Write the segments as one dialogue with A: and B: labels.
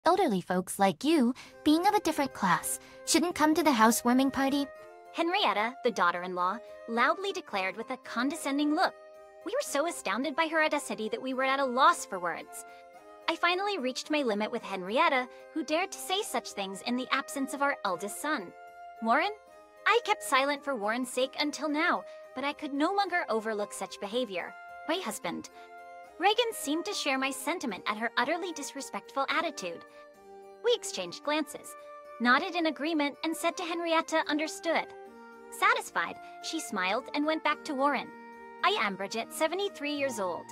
A: Elderly folks like you, being of a different class, shouldn't come to the housewarming party.
B: Henrietta, the daughter-in-law, loudly declared with a condescending look. We were so astounded by her audacity that we were at a loss for words. I finally reached my limit with Henrietta, who dared to say such things in the absence of our eldest son. Warren? I kept silent for Warren's sake until now, but I could no longer overlook such behavior. My husband. Reagan seemed to share my sentiment at her utterly disrespectful attitude. We exchanged glances, nodded in agreement, and said to Henrietta understood. Satisfied, she smiled and went back to Warren. I am Bridget, 73 years old.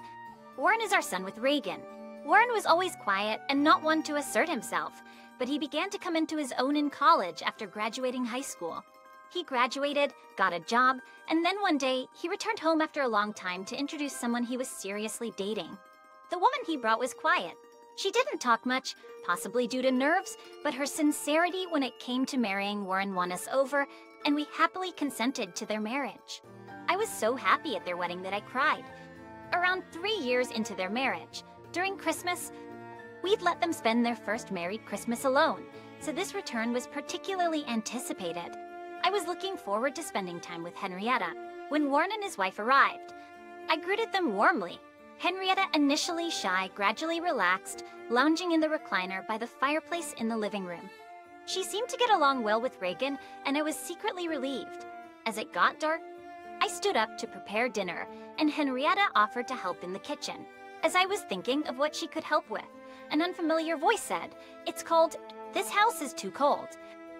B: Warren is our son with Reagan. Warren was always quiet and not one to assert himself, but he began to come into his own in college after graduating high school. He graduated, got a job, and then one day, he returned home after a long time to introduce someone he was seriously dating. The woman he brought was quiet. She didn't talk much, possibly due to nerves, but her sincerity when it came to marrying Warren won us over, and we happily consented to their marriage. I was so happy at their wedding that I cried. Around 3 years into their marriage, during Christmas, we'd let them spend their first married Christmas alone, so this return was particularly anticipated. I was looking forward to spending time with Henrietta when Warren and his wife arrived. I greeted them warmly. Henrietta, initially shy, gradually relaxed, lounging in the recliner by the fireplace in the living room. She seemed to get along well with Reagan, and I was secretly relieved. As it got dark, I stood up to prepare dinner, and Henrietta offered to help in the kitchen. As I was thinking of what she could help with, an unfamiliar voice said, "It's called, 'This house is too cold.'"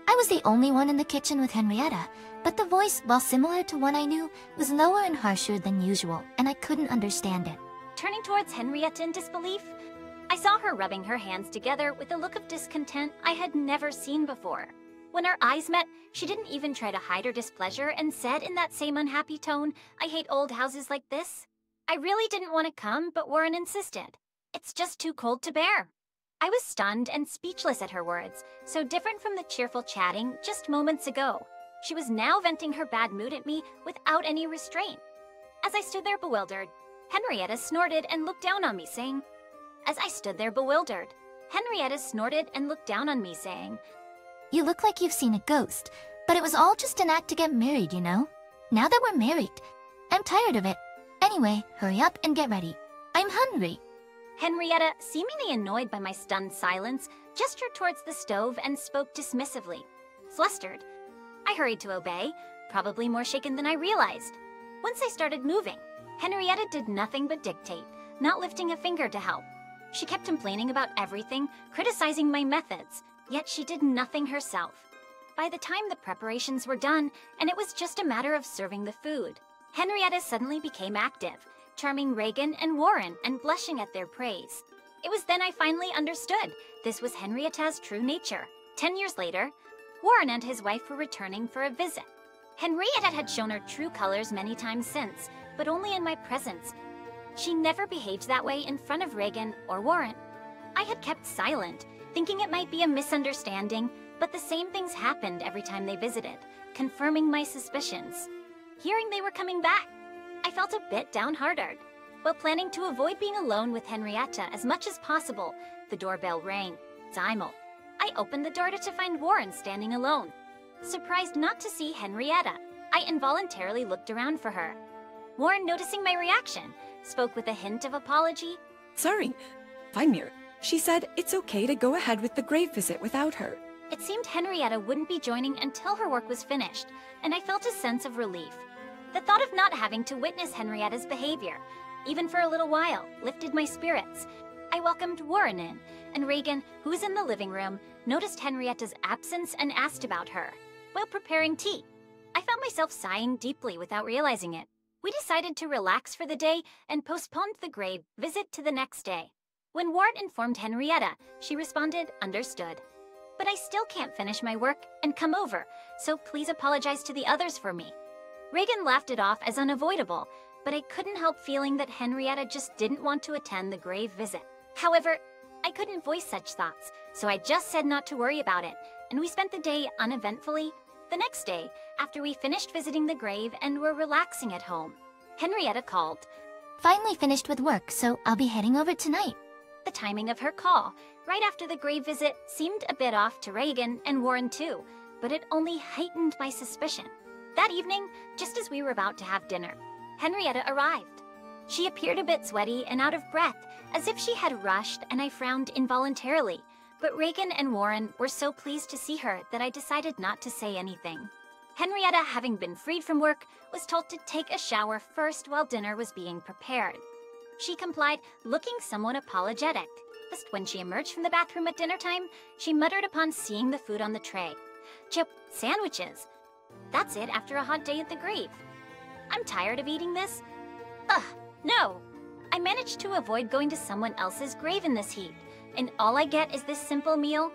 A: I was the only one in the kitchen with Henrietta, but the voice, while similar to one I knew, was lower and harsher than usual, and I couldn't understand it.
B: Turning towards Henrietta in disbelief, I saw her rubbing her hands together with a look of discontent I had never seen before. When our eyes met, she didn't even try to hide her displeasure and said in that same unhappy tone, "I hate old houses like this." I really didn't want to come, but Warren insisted. "It's just too cold to bear." I was stunned and speechless at her words, so different from the cheerful chatting just moments ago. She was now venting her bad mood at me without any restraint. As I stood there bewildered, Henrietta snorted and looked down on me, saying,
A: You look like you've seen a ghost, but it was all just an act to get married, you know? Now that we're married, I'm tired of it. Anyway, hurry up and get ready. I'm hungry.
B: Henrietta, seemingly annoyed by my stunned silence, gestured towards the stove and spoke dismissively. Flustered, I hurried to obey, probably more shaken than I realized. Once I started moving, Henrietta did nothing but dictate, not lifting a finger to help. She kept complaining about everything, criticizing my methods, yet she did nothing herself. By the time the preparations were done, and it was just a matter of serving the food, Henrietta suddenly became active, charming Reagan and Warren and blushing at their praise. It was then I finally understood this was Henrietta's true nature. 10 years later, Warren and his wife were returning for a visit. Henrietta had shown her true colors many times since, but only in my presence. She never behaved that way in front of Reagan or Warren. I had kept silent, thinking it might be a misunderstanding, but the same things happened every time they visited, confirming my suspicions. Hearing they were coming back, I felt a bit downhearted. While planning to avoid being alone with Henrietta as much as possible, the doorbell rang. Daimel. I opened the door to find Warren standing alone. Surprised not to see Henrietta, I involuntarily looked around for her. Warren, noticing my reaction, spoke with a hint of apology.
C: Sorry, Feimir. She said it's okay to go ahead with the grave visit without her.
B: It seemed Henrietta wouldn't be joining until her work was finished, and I felt a sense of relief. The thought of not having to witness Henrietta's behavior, even for a little while, lifted my spirits. I welcomed Warren in, and Reagan, who was in the living room, noticed Henrietta's absence and asked about her. While preparing tea, I found myself sighing deeply without realizing it. We decided to relax for the day and postponed the grave visit to the next day. When Warren informed Henrietta, she responded, understood. But I still can't finish my work and come over, so please apologize to the others for me. Reagan laughed it off as unavoidable, but I couldn't help feeling that Henrietta just didn't want to attend the grave visit. However, I couldn't voice such thoughts, so I just said not to worry about it, and we spent the day uneventfully. The next day, after we finished visiting the grave and were relaxing at home, Henrietta called.
A: Finally finished with work, so I'll be heading over tonight.
B: the timing of her call, right after the grave visit, seemed a bit off to Reagan and Warren too, but it only heightened my suspicion. That evening, just as we were about to have dinner, Henrietta arrived. She appeared a bit sweaty and out of breath, as if she had rushed, and I frowned involuntarily. But Reagan and Warren were so pleased to see her that I decided not to say anything. Henrietta, having been freed from work, was told to take a shower first while dinner was being prepared. She complied, looking somewhat apologetic. Just when she emerged from the bathroom at dinner time, she muttered upon seeing the food on the tray. "Chip, sandwiches. That's it after a hot day at the grave. I'm tired of eating this. Ugh, no. I managed to avoid going to someone else's grave in this heat, and all I get is this simple meal."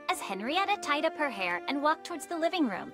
B: As Henrietta tied up her hair and walked towards the living room,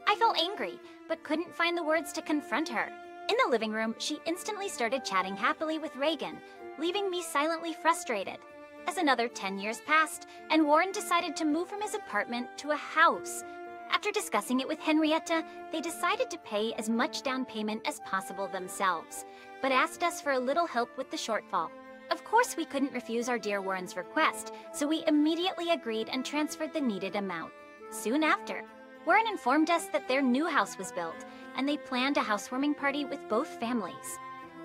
B: I felt angry, but couldn't find the words to confront her. In the living room, she instantly started chatting happily with Reagan, leaving me silently frustrated. As another 10 years passed, and Warren decided to move from his apartment to a house. After discussing it with Henrietta, they decided to pay as much down payment as possible themselves, but asked us for a little help with the shortfall. Of course, we couldn't refuse our dear Warren's request, so we immediately agreed and transferred the needed amount. Soon after, Warren informed us that their new house was built, and they planned a housewarming party with both families.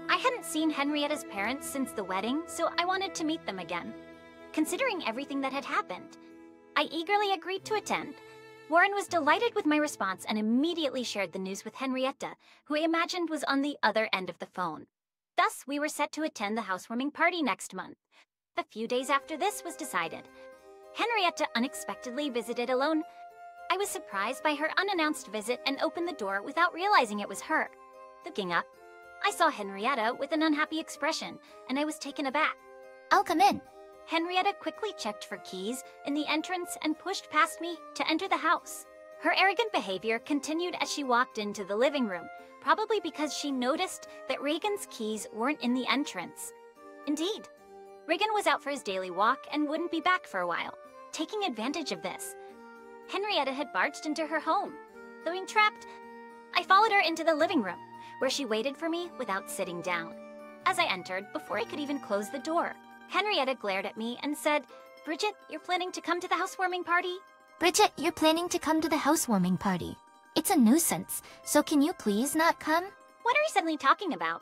B: I hadn't seen Henrietta's parents since the wedding, so I wanted to meet them again. Considering everything that had happened, I eagerly agreed to attend. Warren was delighted with my response and immediately shared the news with Henrietta, who I imagined was on the other end of the phone. Thus, we were set to attend the housewarming party next month. A few days after this was decided, Henrietta unexpectedly visited alone. I was surprised by her unannounced visit and opened the door without realizing it was her. Looking up, I saw Henrietta with an unhappy expression, and I was taken aback.
A: I'll come in.
B: Henrietta quickly checked for keys in the entrance and pushed past me to enter the house. Her arrogant behavior continued as she walked into the living room, probably because she noticed that Reagan's keys weren't in the entrance. Indeed, Reagan was out for his daily walk and wouldn't be back for a while. Taking advantage of this, Henrietta had barged into her home. Feeling trapped, I followed her into the living room, where she waited for me without sitting down. As I entered, before I could even close the door, Henrietta glared at me and said, "Bridget, you're planning to come to the housewarming party?"
A: Bridget, you're planning to come to the housewarming party. It's a nuisance, so can you please not come?
B: What are you suddenly talking about?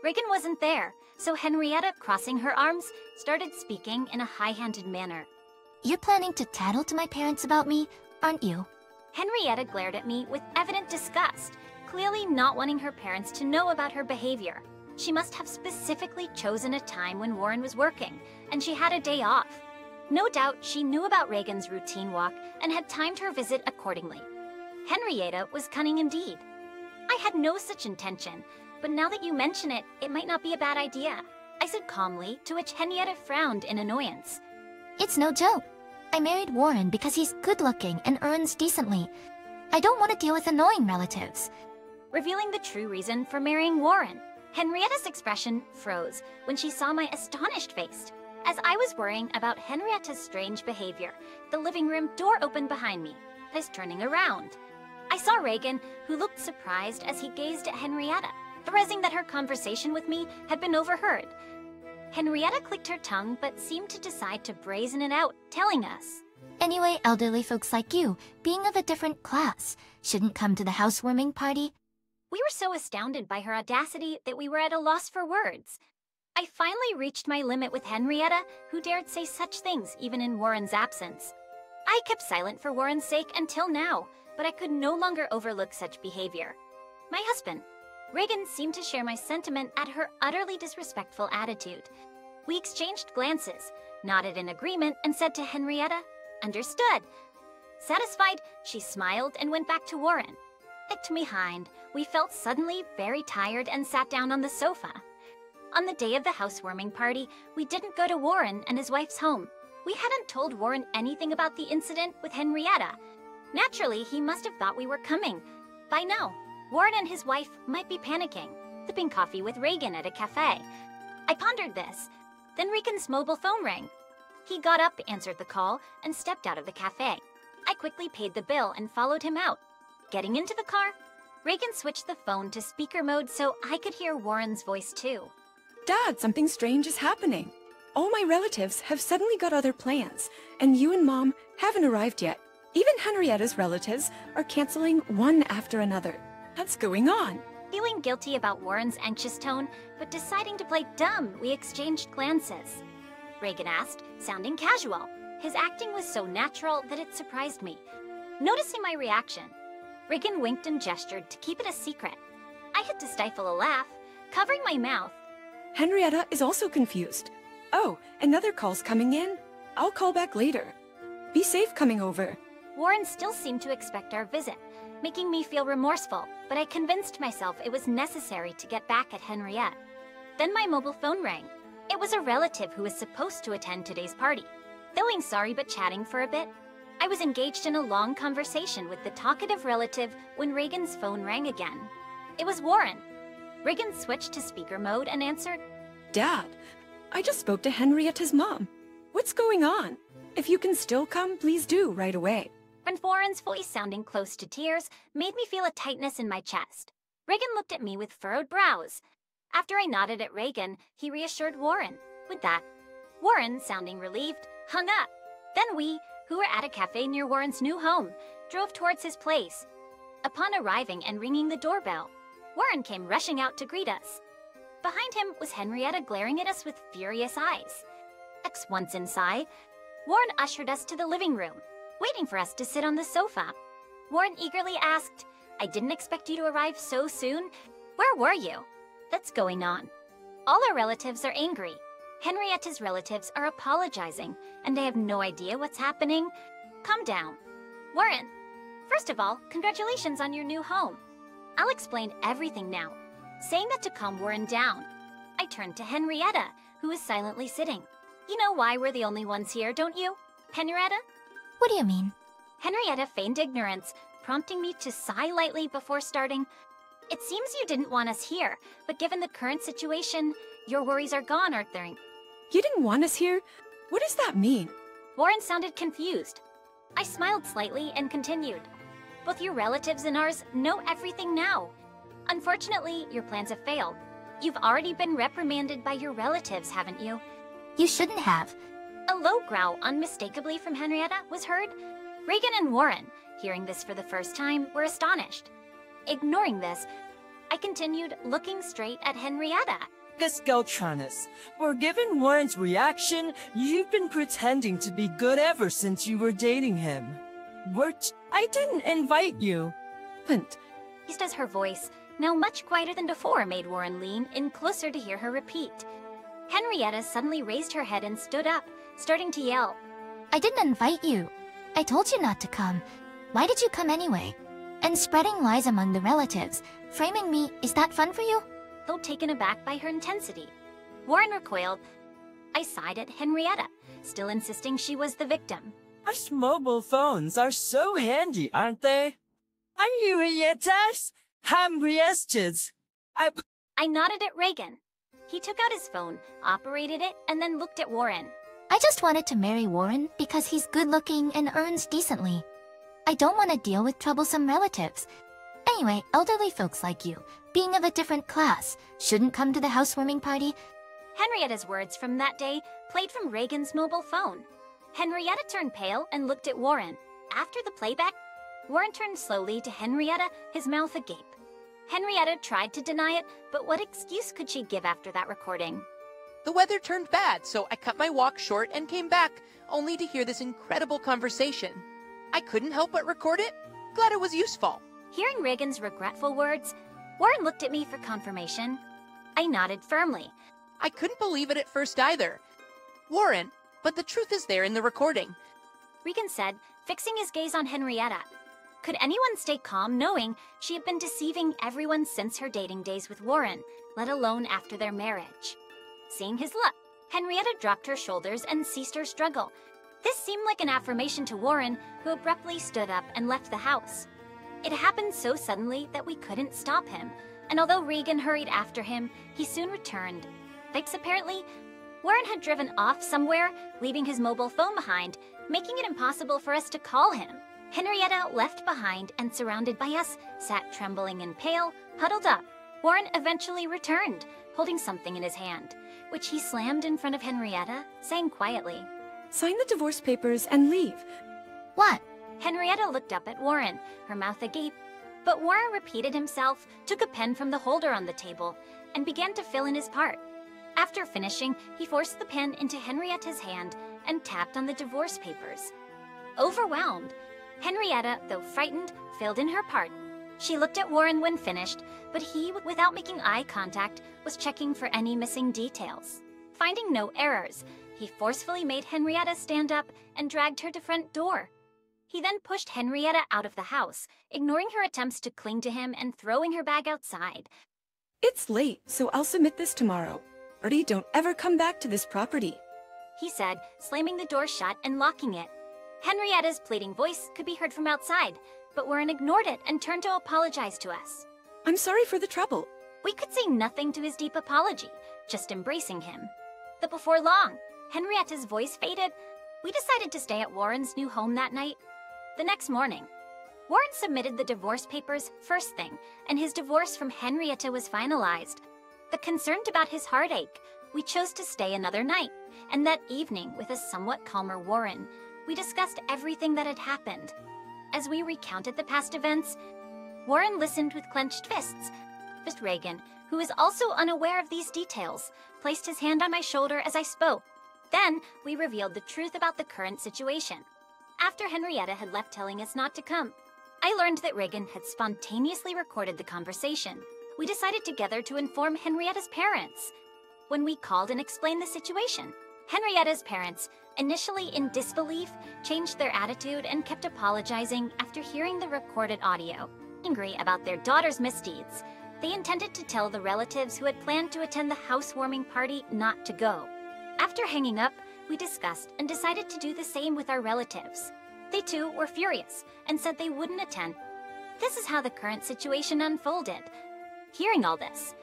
B: Reagan wasn't there, so Henrietta, crossing her arms, started speaking in a high-handed manner.
A: You're planning to tattle to my parents about me, aren't you?
B: Henrietta glared at me with evident disgust, clearly not wanting her parents to know about her behavior. She must have specifically chosen a time when Warren was working, and she had a day off. No doubt she knew about Reagan's routine walk and had timed her visit accordingly. Henrietta was cunning indeed. I had no such intention, but now that you mention it, it might not be a bad idea, I said calmly, to which Henrietta frowned in annoyance.
A: It's no joke. I married Warren because he's good-looking and earns decently. I don't want to deal with annoying relatives.
B: Revealing the true reason for marrying Warren, Henrietta's expression froze when she saw my astonished face. As I was worrying about Henrietta's strange behavior, the living room door opened behind me. I was turning around. I saw Reagan, who looked surprised as he gazed at Henrietta, realizing that her conversation with me had been overheard. Henrietta clicked her tongue but seemed to decide to brazen it out, telling us,
A: Anyway, elderly folks like you, being of a different class, shouldn't come to the housewarming party.
B: We were so astounded by her audacity that we were at a loss for words. I finally reached my limit with Henrietta, who dared say such things even in Warren's absence. I kept silent for Warren's sake until now, but I could no longer overlook such behavior. My husband, Reagan, seemed to share my sentiment at her utterly disrespectful attitude. We exchanged glances, nodded in agreement, and said to Henrietta, "Understood." Satisfied, she smiled and went back to Warren. It behind, we felt suddenly very tired and sat down on the sofa. On the day of the housewarming party, we didn't go to Warren and his wife's home. We hadn't told Warren anything about the incident with Henrietta. Naturally, he must have thought we were coming. By now, Warren and his wife might be panicking, sipping coffee with Reagan at a cafe. I pondered this. Then Reagan's mobile phone rang. He got up, answered the call, and stepped out of the cafe. I quickly paid the bill and followed him out. Getting into the car, Reagan switched the phone to speaker mode so I could hear Warren's voice too.
C: Dad, something strange is happening. All my relatives have suddenly got other plans, and you and Mom haven't arrived yet. Even Henrietta's relatives are canceling one after another. What's going on?
B: Feeling guilty about Warren's anxious tone, but deciding to play dumb, we exchanged glances. Reagan asked, sounding casual. His acting was so natural that it surprised me. Noticing my reaction, Reagan winked and gestured to keep it a secret. I had to stifle a laugh, covering my mouth.
C: Henrietta is also confused. Oh, another call's coming in. I'll call back later. Be safe coming over.
B: Warren still seemed to expect our visit, making me feel remorseful, but I convinced myself it was necessary to get back at Henriette. Then my mobile phone rang. It was a relative who was supposed to attend today's party. Feeling sorry but chatting for a bit, I was engaged in a long conversation with the talkative relative when Reagan's phone rang again. It was Warren. Reagan switched to speaker mode and answered,
C: Dad, I just spoke to Henrietta's mom. What's going on? If you can still come, please do right away.
B: And Warren's voice sounding close to tears made me feel a tightness in my chest. Reagan looked at me with furrowed brows. After I nodded at Reagan, he reassured Warren. With that, Warren, sounding relieved, hung up. Then we, who were at a cafe near Warren's new home, drove towards his place. Upon arriving and ringing the doorbell, Warren came rushing out to greet us. Behind him was Henrietta glaring at us with furious eyes. Once inside, Warren ushered us to the living room, waiting for us to sit on the sofa. Warren eagerly asked, I didn't expect you to arrive so soon. Where were you? That's going on. All our relatives are angry. Henrietta's relatives are apologizing, and they have no idea what's happening. Calm down. Warren, first of all, congratulations on your new home. I'll explain everything now. Saying that to calm Warren down, I turned to Henrietta, who was silently sitting. You know why we're the only ones here, don't you, Henrietta?
A: What do you mean?
B: Henrietta feigned ignorance, prompting me to sigh lightly before starting. It seems you didn't want us here, but given the current situation, your worries are gone, aren't they?
C: You didn't want us here? What does that mean?
B: Warren sounded confused. I smiled slightly and continued. Both your relatives and ours know everything now. Unfortunately, your plans have failed. You've already been reprimanded by your relatives, haven't you?
A: You shouldn't have.
B: A low growl unmistakably from Henrietta was heard. Reagan and Warren, hearing this for the first time, were astonished. Ignoring this, I continued looking straight at Henrietta.
D: Let's go, Tranis. For given Warren's reaction, you've been pretending to be good ever since you were dating him. I didn't invite you.
C: But
B: Just as her voice, now much quieter than before, made Warren lean in closer to hear her repeat. Henrietta suddenly raised her head and stood up, starting to yell.
A: I didn't invite you. I told you not to come. Why did you come anyway? And spreading lies among the relatives, framing me, is that fun for you?
B: Though taken aback by her intensity. Warren recoiled. I sighed at Henrietta, still insisting she was the victim.
D: Us mobile phones are so handy, aren't they? Henrietta's? Henrietta's.
B: I nodded at Reagan. He took out his phone, operated it, and then looked at Warren.
A: I just wanted to marry Warren because he's good-looking and earns decently. I don't want to deal with troublesome relatives. Anyway, elderly folks like you, being of a different class, shouldn't come to the housewarming party.
B: Henrietta's words from that day played from Reagan's mobile phone. Henrietta turned pale and looked at Warren. After the playback, Warren turned slowly to Henrietta, his mouth agape. Henrietta tried to deny it, but what excuse could she give after that recording?
E: The weather turned bad, so I cut my walk short and came back, only to hear this incredible conversation. I couldn't help but record it. Glad it was useful.
B: Hearing Reagan's regretful words, Warren looked at me for confirmation. I nodded firmly.
E: I couldn't believe it at first either. Warren, but the truth is there in the recording.
B: Regan said, fixing his gaze on Henrietta. Could anyone stay calm knowing she had been deceiving everyone since her dating days with Warren, let alone after their marriage? Seeing his look, Henrietta dropped her shoulders and ceased her struggle. This seemed like an affirmation to Warren, who abruptly stood up and left the house. It happened so suddenly that we couldn't stop him, and although Regan hurried after him, he soon returned. Thanks apparently, Warren had driven off somewhere, leaving his mobile phone behind, making it impossible for us to call him. Henrietta, left behind and surrounded by us, sat trembling and pale, huddled up. Warren eventually returned, holding something in his hand, which he slammed in front of Henrietta, saying quietly,
C: Sign the divorce papers and leave.
A: What?
B: Henrietta looked up at Warren, her mouth agape, but Warren repeated himself, took a pen from the holder on the table, and began to fill in his part. After finishing, he forced the pen into Henrietta's hand and tapped on the divorce papers. Overwhelmed, Henrietta, though frightened, filled in her part. She looked at Warren when finished, but he, without making eye contact, was checking for any missing details. Finding no errors, he forcefully made Henrietta stand up and dragged her to front door. He then pushed Henrietta out of the house, ignoring her attempts to cling to him and throwing her bag outside.
C: It's late, so I'll submit this tomorrow. Bertie, don't ever come back to this property.
B: He said, slamming the door shut and locking it. Henrietta's pleading voice could be heard from outside, but Warren ignored it and turned to apologize to us.
C: I'm sorry for the trouble.
B: We could say nothing to his deep apology, just embracing him. But before long, Henrietta's voice faded. We decided to stay at Warren's new home that night. The next morning, Warren submitted the divorce papers first thing, and his divorce from Henrietta was finalized. But concerned about his heartache, we chose to stay another night, and that evening, with a somewhat calmer Warren, we discussed everything that had happened. As we recounted the past events, Warren listened with clenched fists. Just Reagan, who was also unaware of these details, placed his hand on my shoulder as I spoke. Then, we revealed the truth about the current situation. After Henrietta had left telling us not to come, I learned that Reagan had spontaneously recorded the conversation. We decided together to inform Henrietta's parents. When we called and explained the situation, Henrietta's parents, initially in disbelief, changed their attitude and kept apologizing after hearing the recorded audio. Angry about their daughter's misdeeds, they intended to tell the relatives who had planned to attend the housewarming party not to go. After hanging up, we discussed and decided to do the same with our relatives. They too were furious and said they wouldn't attend. This is how the current situation unfolded. Hearing all this,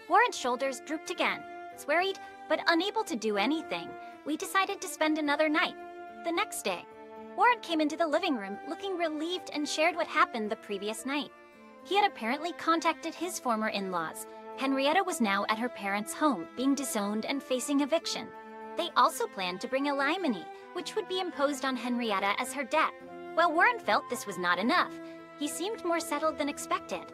B: Warren's shoulders drooped again. Worried, but unable to do anything, we decided to spend another night. The next day, Warren came into the living room looking relieved and shared what happened the previous night. He had apparently contacted his former in-laws. Henrietta was now at her parents' home, being disowned and facing eviction. They also planned to bring alimony, which would be imposed on Henrietta as her debt. While Warren felt this was not enough, he seemed more settled than expected.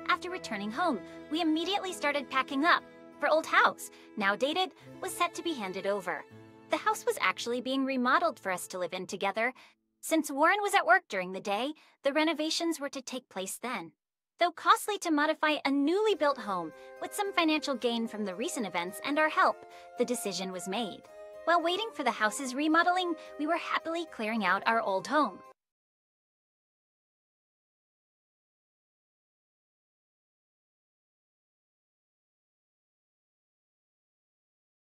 B: After returning home, we immediately started packing up. Our old house, now dated, was set to be handed over. The house was actually being remodeled for us to live in together. Since Warren was at work during the day, the renovations were to take place then. Though costly to modify a newly built home, with some financial gain from the recent events and our help, the decision was made. While waiting for the house's remodeling, we were happily clearing out our old home.